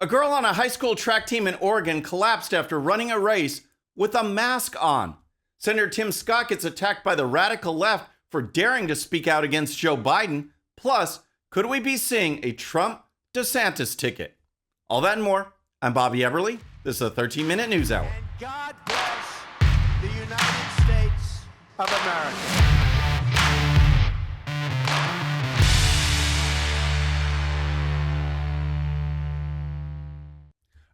A girl on a high school track team in Oregon collapsed after running a race with a mask on. Senator Tim Scott gets attacked by the radical left for daring to speak out against Joe Biden. Plus, could we be seeing a Trump-DeSantis ticket? All that and more. I'm Bobby Eberle. This is a 13-minute news hour. And God bless the United States of America.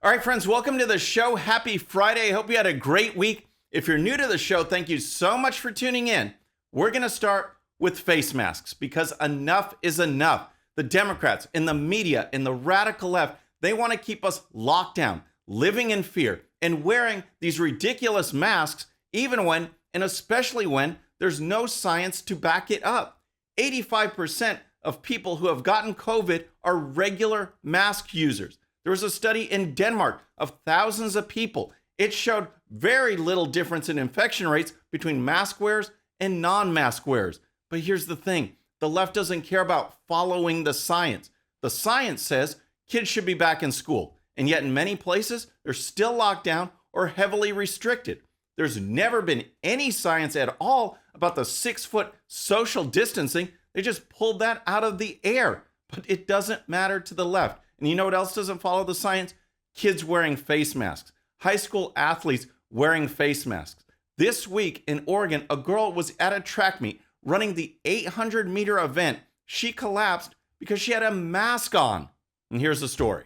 All right, friends, welcome to the show. Happy Friday. I hope you had a great week. If you're new to the show, thank you so much for tuning in. We're going to start with face masks because enough is enough. The Democrats in the media, in the radical left, they want to keep us locked down, living in fear, and wearing these ridiculous masks, even when, and especially when, there's no science to back it up. 85% of people who have gotten COVID are regular mask users. There was a study in Denmark of thousands of people. It showed very little difference in infection rates between mask wearers and non-mask wearers. But here's the thing. The left doesn't care about following the science. The science says kids should be back in school. And yet in many places, they're still locked down or heavily restricted. There's never been any science at all about the 6-foot social distancing. They just pulled that out of the air. But it doesn't matter to the left. And you know what else doesn't follow the science? Kids wearing face masks. High school athletes wearing face masks. This week in Oregon, a girl was at a track meet running the 800-meter event. She collapsed because she had a mask on. And here's the story.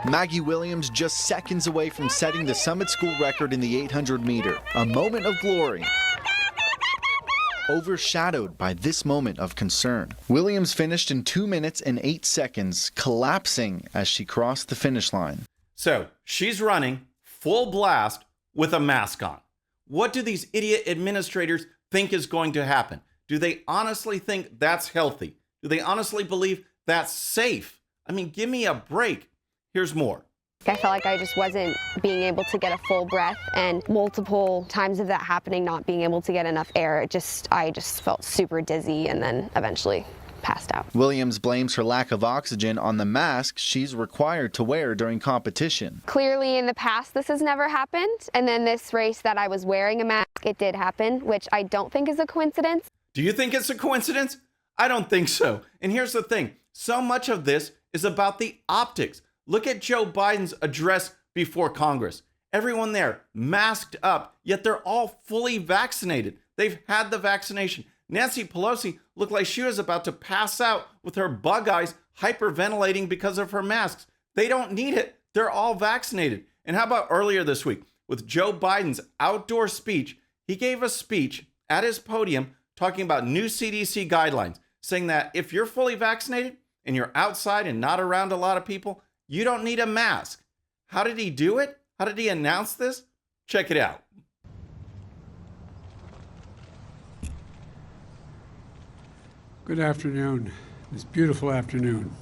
Maggie Williams just seconds away from setting the Summit School record in the 800-meter. A moment of glory, overshadowed by this moment of concern. Williams finished in 2 minutes and 8 seconds, collapsing as she crossed the finish line. So she's running full blast with a mask on. What do these idiot administrators think is going to happen? Do they honestly think that's healthy? Do they honestly believe that's safe? I mean, give me a break. Here's more. I felt like I just wasn't being able to get a full breath, and multiple times of that happening, not being able to get enough air, I just felt super dizzy and then eventually passed out. Williams blames her lack of oxygen on the mask she's required to wear during competition. Clearly in the past this has never happened, and then this race that I was wearing a mask, it did happen, which I don't think is a coincidence. Do you think it's a coincidence? I don't think so. And here's the thing. So much of this is about the optics. Look at Joe Biden's address before Congress. Everyone there masked up, yet they're all fully vaccinated. They've had the vaccination. Nancy Pelosi looked like she was about to pass out with her bug eyes hyperventilating because of her masks. They don't need it. They're all vaccinated. And how about earlier this week with Joe Biden's outdoor speech? He gave a speech at his podium talking about new CDC guidelines, saying that if you're fully vaccinated and you're outside and not around a lot of people, you don't need a mask. How did he do it? How did he announce this? Check it out. Good afternoon. This beautiful afternoon.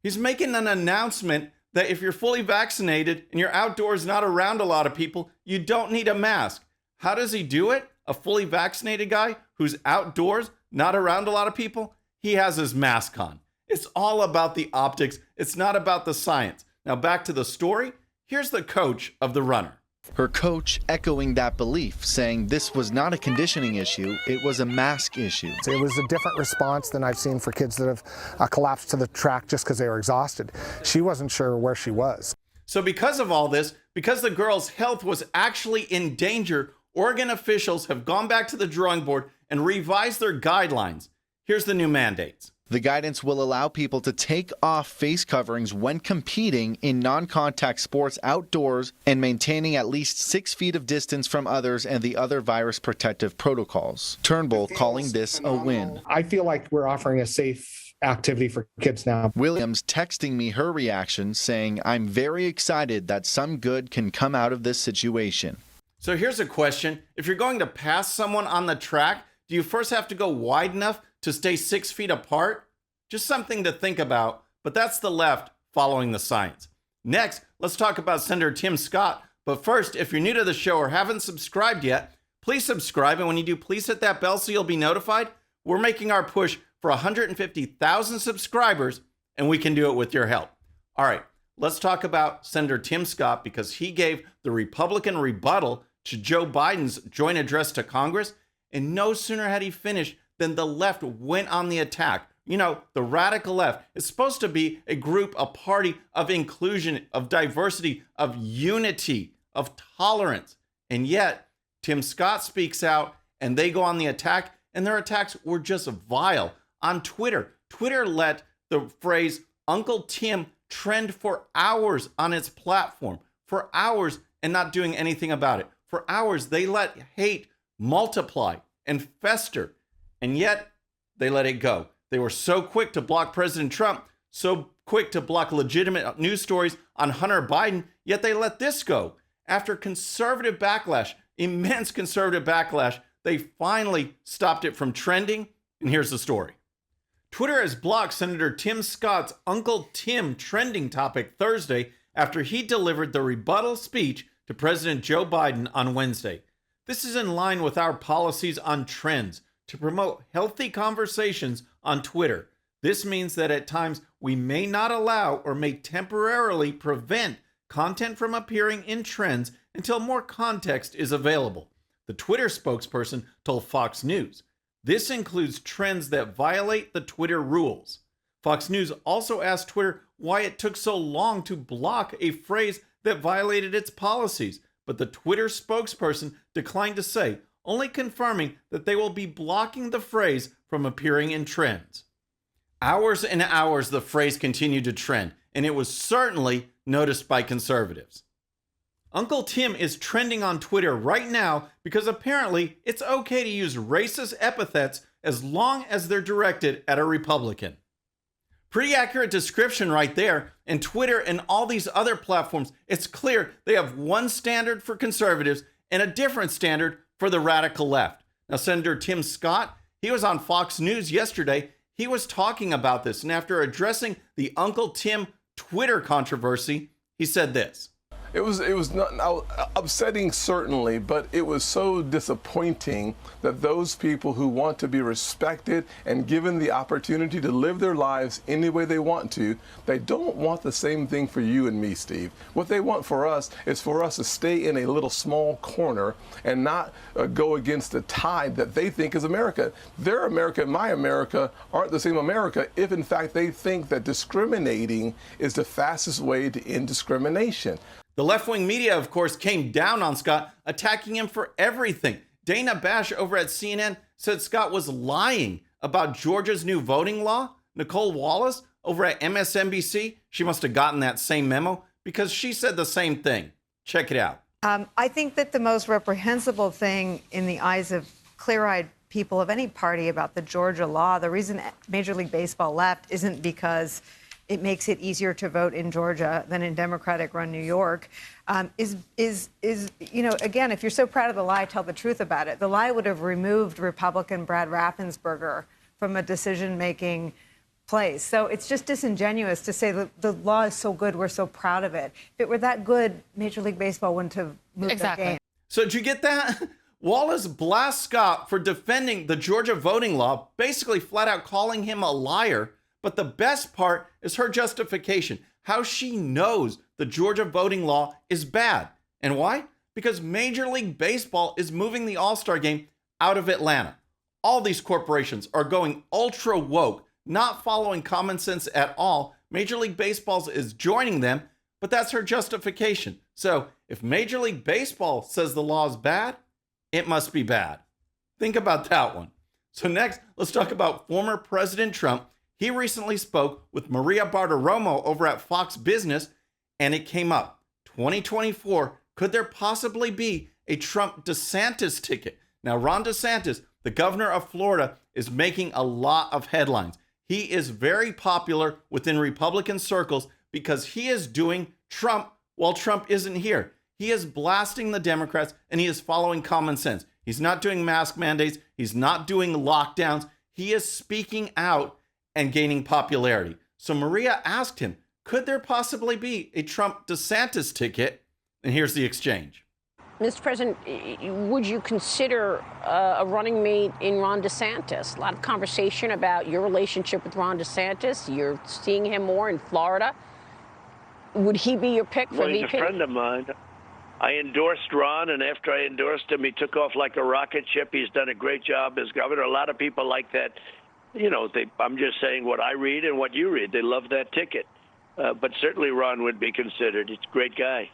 He's making an announcement that if you're fully vaccinated and you're outdoors, not around a lot of people, you don't need a mask. How does he do it? A fully vaccinated guy who's outdoors, not around a lot of people, he has his mask on. It's all about the optics. It's not about the science. Now back to the story. Here's the coach of the runner. Her coach echoing that belief, saying this was not a conditioning issue, it was a mask issue. It was a different response than I've seen for kids that have collapsed to the track just because they were exhausted. She wasn't sure where she was. So because of all this, because the girl's health was actually in danger, Oregon officials have gone back to the drawing board and revised their guidelines. Here's the new mandates. The guidance will allow people to take off face coverings when competing in non-contact sports outdoors and maintaining at least 6 feet of distance from others and the other virus protective protocols. Turnbull calling this a win. I feel like we're offering a safe activity for kids now. Williams texting me her reaction, saying, "I'm very excited that some good can come out of this situation." So here's a question. If you're going to pass someone on the track, do you first have to go wide enough to stay 6 feet apart? Just something to think about, but that's the left following the science. Next, let's talk about Senator Tim Scott. But first, if you're new to the show or haven't subscribed yet, please subscribe. And when you do, please hit that bell so you'll be notified. We're making our push for 150,000 subscribers, and we can do it with your help. All right, let's talk about Senator Tim Scott, because he gave the Republican rebuttal to Joe Biden's joint address to Congress. And no sooner had he finished than the left went on the attack. You know, the radical left is supposed to be a group, a party of inclusion, of diversity, of unity, of tolerance. And yet, Tim Scott speaks out and they go on the attack, and their attacks were just vile. On Twitter, Twitter let the phrase Uncle Tim trend for hours on its platform, for hours, and not doing anything about it. For hours, they let hate multiply and fester, and yet they let it go. They were so quick to block President Trump, so quick to block legitimate news stories on Hunter Biden, yet they let this go. After conservative backlash, immense conservative backlash, they finally stopped it from trending, and here's the story. Twitter has blocked Senator Tim Scott's Uncle Tim trending topic Thursday after he delivered the rebuttal speech to President Joe Biden on Wednesday. This is in line with our policies on trends to promote healthy conversations on Twitter. This means that at times we may not allow or may temporarily prevent content from appearing in trends until more context is available, the Twitter spokesperson told Fox News. This includes trends that violate the Twitter rules. Fox News also asked Twitter why it took so long to block a phrase that violated its policies, but the Twitter spokesperson declined to say, only confirming that they will be blocking the phrase from appearing in trends. Hours and hours the phrase continued to trend, and it was certainly noticed by conservatives. Uncle Tim is trending on Twitter right now because apparently it's okay to use racist epithets as long as they're directed at a Republican. Pretty accurate description right there. And Twitter and all these other platforms, it's clear they have one standard for conservatives and a different standard for the radical left. Now, Senator Tim Scott, he was on Fox News yesterday. He was talking about this. And after addressing the Uncle Tim Twitter controversy, he said this. It was not upsetting, certainly, but it was so disappointing that those people who want to be respected and given the opportunity to live their lives any way they want to, they don't want the same thing for you and me, Steve. What they want for us is for us to stay in a little small corner and not go against the tide that they think is America. Their America and my America aren't the same America if, in fact, they think that discriminating is the fastest way to end discrimination. The left-wing media, of course, came down on Scott, attacking him for everything. Dana Bash over at CNN said Scott was lying about Georgia's new voting law. Nicole Wallace over at MSNBC, she must have gotten that same memo because she said the same thing. Check it out. I think that the most reprehensible thing in the eyes of clear-eyed people of any party about the Georgia law, the reason Major League Baseball left isn't because it makes it easier to vote in Georgia than in Democratic-run New York, is you know, again, if you're so proud of the lie, tell the truth about it. The lie would have removed Republican Brad Raffensperger from a decision-making place. So it's just disingenuous to say that the law is so good, we're so proud of it. If it were that good, Major League Baseball wouldn't have moved the game. So did you get that? Wallace blasts Scott for defending the Georgia voting law, basically flat out calling him a liar. But the best part is her justification, how she knows the Georgia voting law is bad. And why? Because Major League Baseball is moving the All-Star game out of Atlanta. All these corporations are going ultra woke, not following common sense at all. Major League Baseball is joining them, but that's her justification. So if Major League Baseball says the law is bad, it must be bad. Think about that one. So next, let's talk about former President Trump. He recently spoke with Maria Bartiromo over at Fox Business, and it came up. 2024, could there possibly be a Trump-DeSantis ticket? Now, Ron DeSantis, the governor of Florida, is making a lot of headlines. He is very popular within Republican circles because he is doing Trump while Trump isn't here. He is blasting the Democrats, and he is following common sense. He's not doing mask mandates. He's not doing lockdowns. He is speaking out and gaining popularity. So Maria asked him, could there possibly be a Trump-DeSantis ticket? And here's the exchange. Mr. President, would you consider a running mate in Ron DeSantis? A lot of conversation about your relationship with Ron DeSantis. You're seeing him more in Florida. Would he be your pick for Well, he's VP? a friend of mine. I endorsed Ron, and after I endorsed him, he took off like a rocket ship. He's done a great job as governor. A lot of people like that. You know, I'm just saying what I read and what you read. They love that ticket. But certainly Ron would be considered. He's a great guy.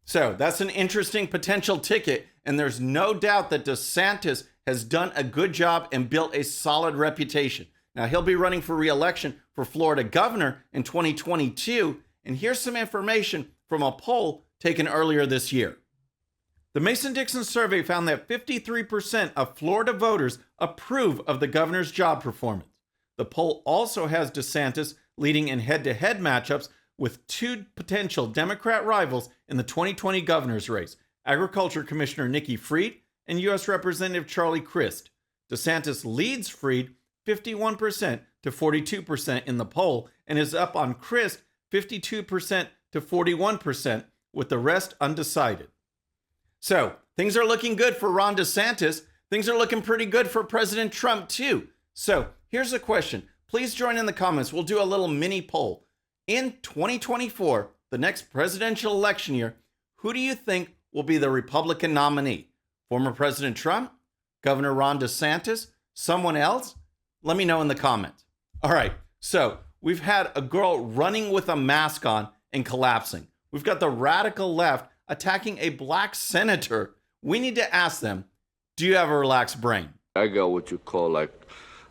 So that's an interesting potential ticket, and there's no doubt that DeSantis has done a good job and built a solid reputation. Now, he'll be running for re-election for Florida governor in 2022, and here's some information from a poll taken earlier this year. The Mason-Dixon survey found that 53% of Florida voters approve of the governor's job performance. The poll also has DeSantis leading in head-to-head matchups with two potential Democrat rivals in the 2020 governor's race, Agriculture Commissioner Nikki Fried and U.S. Representative Charlie Crist. DeSantis leads Fried 51% to 42% in the poll and is up on Crist 52% to 41%, with the rest undecided. So, things are looking good for Ron DeSantis. Things are looking pretty good for President Trump, too. So, here's a question. Please join in the comments. We'll do a little mini poll. In 2024, the next presidential election year, who do you think will be the Republican nominee? Former President Trump? Governor Ron DeSantis? Someone else? Let me know in the comments. All right, so we've had a girl running with a mask on and collapsing. We've got the radical left attacking a black senator. We need to ask them, do you have a relaxed brain? I got what you call, like,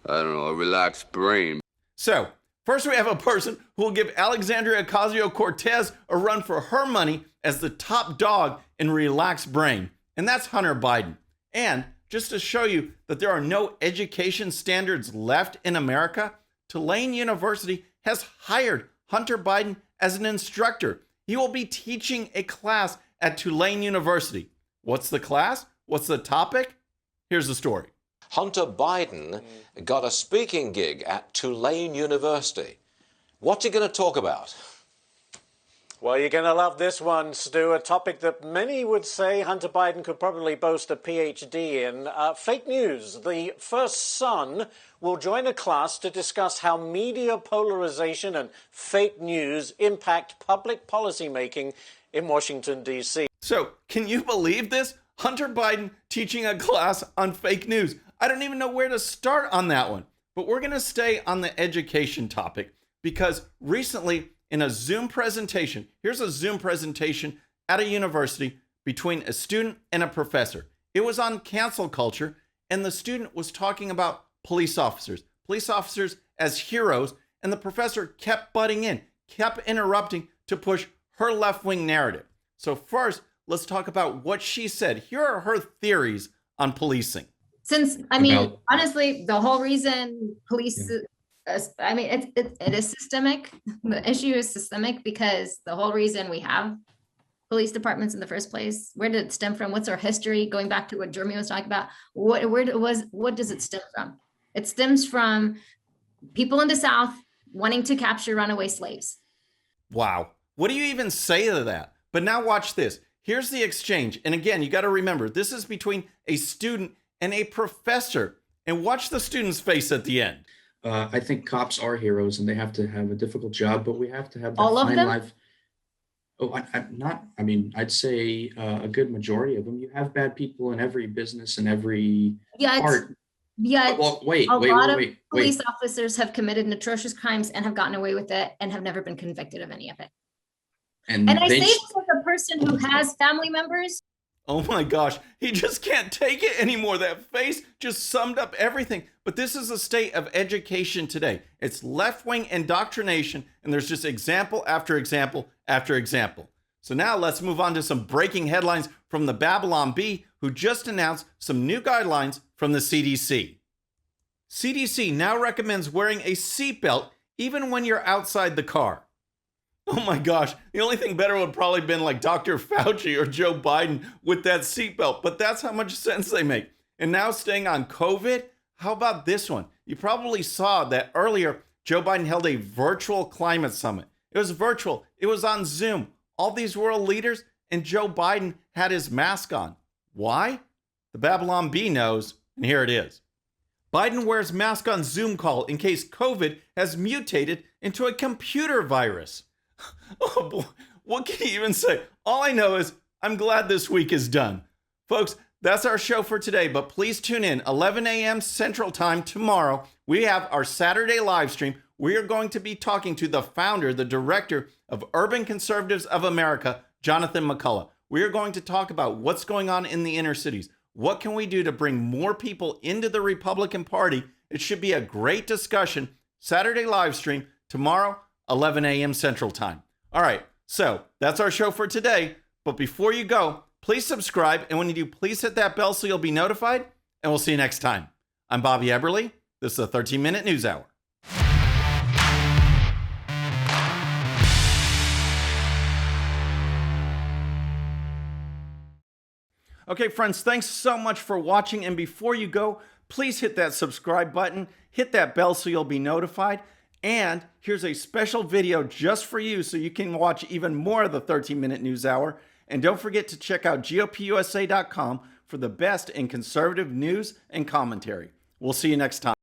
I don't know, a relaxed brain. So, first we have a person who will give Alexandria Ocasio-Cortez a run for her money as the top dog in relaxed brain, and that's Hunter Biden. And just to show you that there are no education standards left in America, Tulane University has hired Hunter Biden as an instructor. He will be teaching a class at Tulane University. What's the class? What's the topic? Here's the story. Hunter Biden got a speaking gig at Tulane University. What's he going to talk about? Well, you're going to love this one, Stu, a topic that many would say Hunter Biden could probably boast a PhD in. Fake news. The first son will join a class to discuss how media polarization and fake news impact public policy making in Washington, D.C. So, can you believe this? Hunter Biden teaching a class on fake news. I don't even know where to start on that one. But we're going to stay on the education topic because recently in a Zoom presentation, here's a Zoom presentation at a university between a student and a professor. It was on cancel culture, and the student was talking about police officers as heroes, and the professor kept butting in, kept interrupting to push her left-wing narrative. So first, let's talk about what she said. Here are her theories on policing. Honestly, the whole reason police, it is systemic. The issue is systemic because the whole reason we have police departments in the first place, where did it stem from? What's our history? Going back to what Jeremy was talking about, what does it stem from? It stems from people in the South wanting to capture runaway slaves. Wow. What do you even say to that? But now watch this. Here's the exchange. And again, you got to remember, this is between a student and a professor. And watch the student's face at the end. I think cops are heroes and they have to have a difficult job, but we have to have that all of fine them? life. Oh, I'd say a good majority of them. You have bad people in every business and every part. Yeah. Well, a lot of police officers have committed atrocious crimes and have gotten away with it and have never been convicted of any of it. And I say this as a person who has family members. Oh my gosh, he just can't take it anymore. That face just summed up everything. But this is the state of education today. It's left-wing indoctrination, and there's just example after example after example. So now let's move on to some breaking headlines from the Babylon Bee, who just announced some new guidelines from the CDC. CDC now recommends wearing a seatbelt even when you're outside the car. Oh my gosh, the only thing better would probably been like Dr. Fauci or Joe Biden with that seatbelt, but that's how much sense they make. And now staying on COVID, how about this one? You probably saw that earlier, Joe Biden held a virtual climate summit. It was virtual, it was on Zoom. All these world leaders, and Joe Biden had his mask on. Why? The Babylon Bee knows, and here it is. Biden wears mask on Zoom call in case COVID has mutated into a computer virus. Oh boy, what can you even say? All I know is I'm glad this week is done. Folks, that's our show for today, but please tune in 11 a.m. Central Time tomorrow. We have our Saturday live stream. We are going to be talking to the founder, the director of Urban Conservatives of America, Jonathan McCullough. We are going to talk about what's going on in the inner cities. What can we do to bring more people into the Republican Party? It should be a great discussion. Saturday live stream tomorrow, 11 a.m. Central Time. All right, so that's our show for today. But before you go, please subscribe. And when you do, please hit that bell so you'll be notified. And we'll see you next time. I'm Bobby Eberle. This is the 13-Minute News Hour. Okay, friends, thanks so much for watching. And before you go, please hit that subscribe button, hit that bell so you'll be notified. And here's a special video just for you so you can watch even more of the 13-Minute News Hour. And don't forget to check out GOPUSA.com for the best in conservative news and commentary. We'll see you next time.